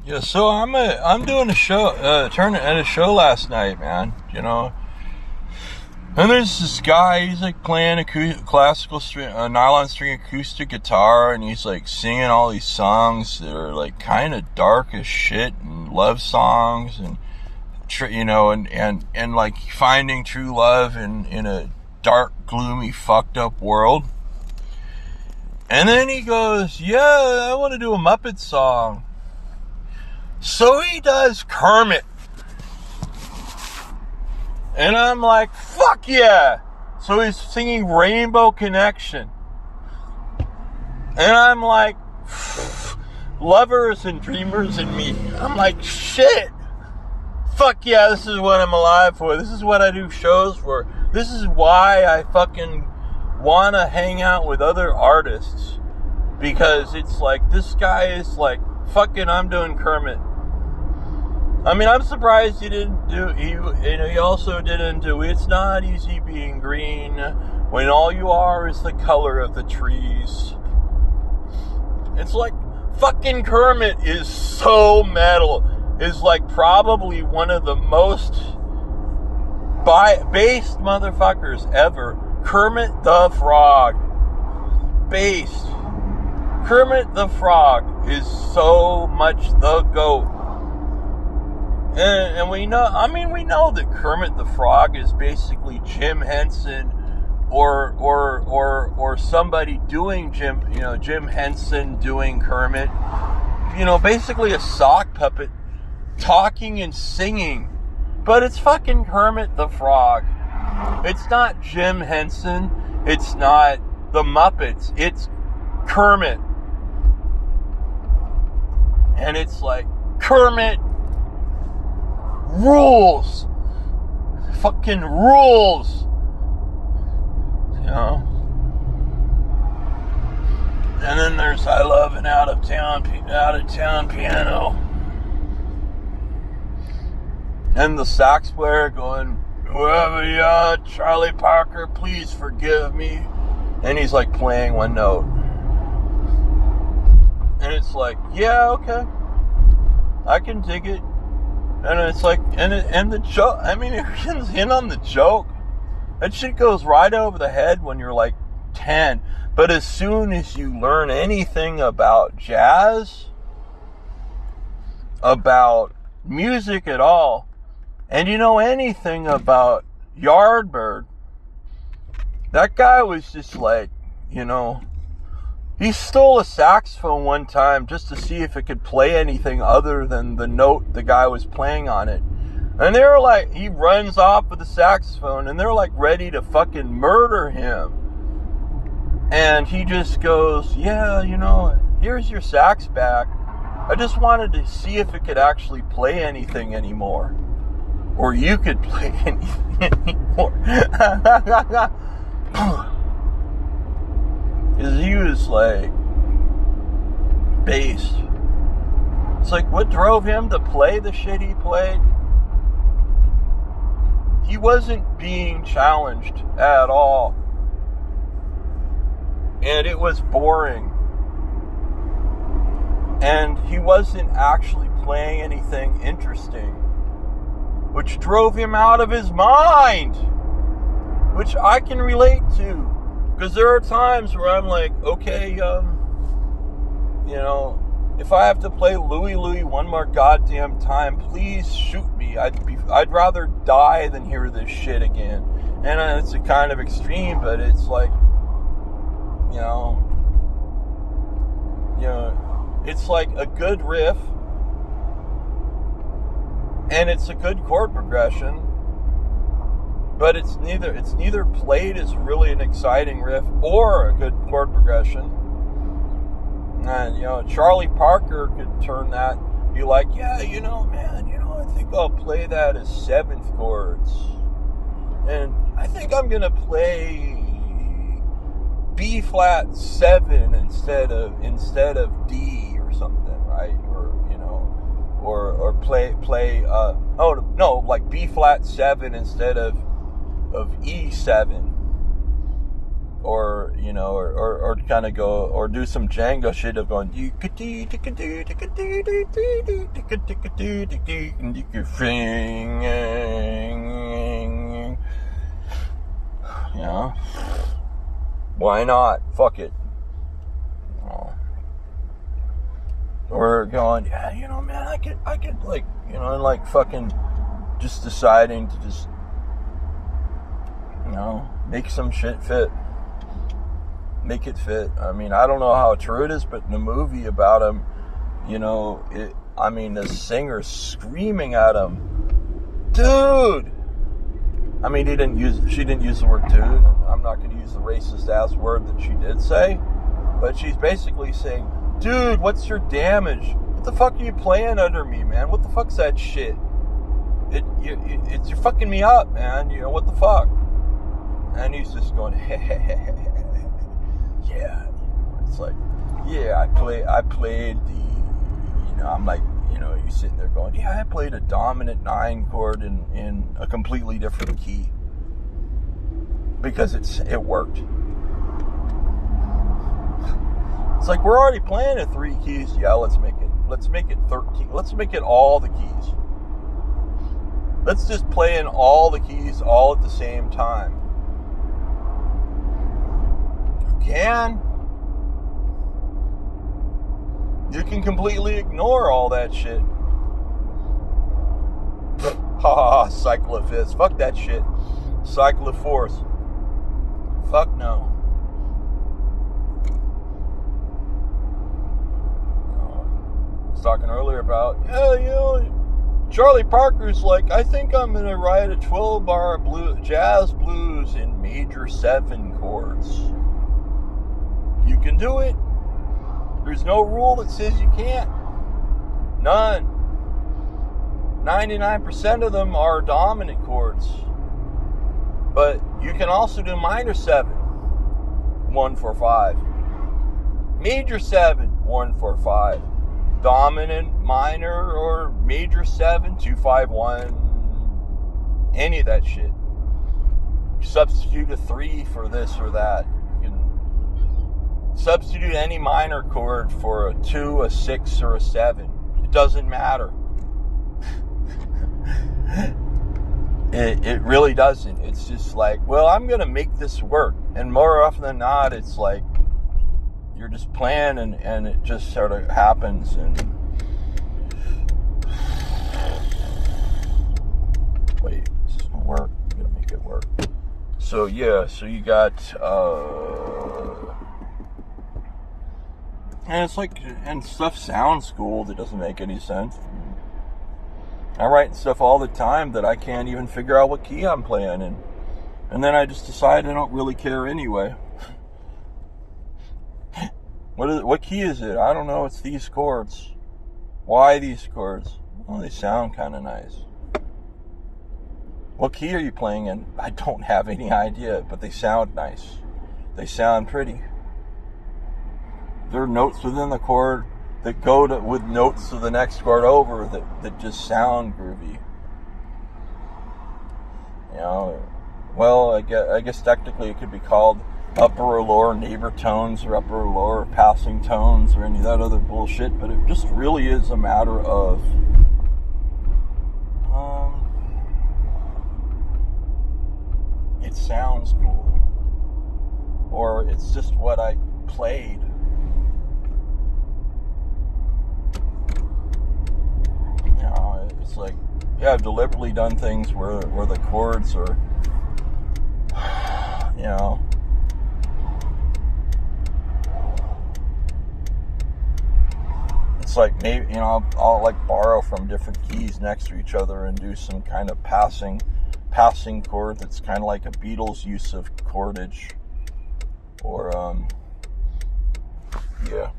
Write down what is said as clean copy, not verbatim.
Yeah, so I'm doing a show, turning at a show last night, man. And there's this guy. He's like playing classical string, nylon string acoustic guitar, and he's like singing all these songs that are like kind of dark as shit and love songs, and and like finding true love in a dark, gloomy, fucked up world. And then he goes, "Yeah, I want to do a Muppet song." So he does Kermit. And I'm like, fuck yeah. So he's singing Rainbow Connection. And I'm like, lovers and dreamers in me. I'm like, shit. Fuck yeah, this is what I'm alive for. This is what I do shows for. This is why I fucking want to hang out with other artists. Because it's like, this guy is like, fucking I'm doing Kermit. I mean, I'm surprised he didn't do, he also didn't do It's Not Easy Being Green when all you are is the color of the trees. It's like, fucking Kermit is so metal. Is like probably one of the most based motherfuckers ever. Kermit the Frog. Based. Kermit the Frog is so much the GOAT. And we know that Kermit the Frog is basically Jim Henson or somebody doing Jim Henson doing Kermit. Basically a sock puppet talking and singing. But it's fucking Kermit the Frog. It's not Jim Henson. It's not the Muppets. It's Kermit. And it's like, Kermit rules. Fucking rules. And then there's I Love an Out of Town Piano. And the sax player going, whoever you are, Charlie Parker, please forgive me. And he's like playing one note. And it's like, yeah, okay. I can dig it. And it's like, and the joke, I mean, everyone's in on the joke. That shit goes right over the head when you're like 10. But as soon as you learn anything about jazz, about music at all, and you know anything about Yardbird, that guy was just like, he stole a saxophone one time just to see if it could play anything other than the note the guy was playing on it. And they were like, he runs off with the saxophone, and they're like ready to fucking murder him. And he just goes, yeah, here's your sax back. I just wanted to see if it could actually play anything anymore. Or you could play anything anymore. Because he was like, based. It's like, what drove him to play the shit he played? He wasn't being challenged at all. And it was boring. And he wasn't actually playing anything interesting. Which drove him out of his mind. Which I can relate to. Because there are times where I'm like, okay, if I have to play Louie Louie one more goddamn time, please shoot me. I'd rather die than hear this shit again. And it's a kind of extreme, but it's like, it's like a good riff, and it's a good chord progression. But it's neither played as really an exciting riff or a good chord progression. And, Charlie Parker could turn that, be like, yeah, man, I think I'll play that as seventh chords. And I think I'm going to play B flat 7 instead of D or something, right? Or play like B flat 7 instead of E7. or you know, or kind of go, or do some Django shit of going, you know, why not? Fuck it. Or going, yeah, you know, man, I could like, you know, and like fucking just deciding to just, you know, make some shit fit. Make it fit. I mean, I don't know how true it is, but in the movie about him, you know, the singer screaming at him, dude. I mean, she didn't use the word dude. I'm not going to use the racist ass word that she did say, but she's basically saying, dude, what's your damage? What the fuck are you playing under me, man? What the fuck's that shit? You're fucking me up, man. You know, what the fuck? And he's just going, yeah. It's like, yeah, I played the, you know, I'm like, you know, you're sitting there going, yeah, I played a dominant 9 chord in a completely different key. Because it worked. It's like, we're already playing at 3 keys. Yeah, let's make it 13. Let's make it all the keys. Let's just play in all the keys all at the same time. You can completely ignore all that shit. Cycle of fifths. Fuck that shit. Cycle of fourths. Fuck no. I was talking earlier about, yeah, you know, Charlie Parker's like, I think I'm gonna write a 12-bar jazz blues in major 7 chords. You can do it. There's no rule that says you can't. None. 99% of them are dominant chords. But you can also do minor 7, 1-4-5. Major 7, 1-4-5. Dominant, minor, or major 7, 2-5-1. Any of that shit. Substitute a 3 for this or that. Substitute any minor chord for a 2, a 6, or a 7. It doesn't matter. It really doesn't. It's just like, well, I'm going to make this work. And more often than not, it's like you're just playing and it just sort of happens. And wait, this is going to work. I'm going to make it work. So, yeah, so you got... And it's like, and stuff sounds cool that doesn't make any sense. I write stuff all the time that I can't even figure out what key I'm playing in. And then I just decide I don't really care anyway. What key is it? I don't know, it's these chords. Why these chords? Well, they sound kind of nice. What key are you playing in? I don't have any idea, but they sound nice. They sound pretty. There are notes within the chord that go with notes to the next chord over that just sound groovy. You know, well, I guess technically it could be called upper or lower neighbor tones or upper or lower passing tones or any of that other bullshit, but it just really is a matter of it sounds cool, or it's just what I played. It's like, yeah, I've deliberately done things where the chords are, you know, it's like maybe, you know, I'll like borrow from different keys next to each other and do some kind of passing chord that's kind of like a Beatles use of chordage, or yeah.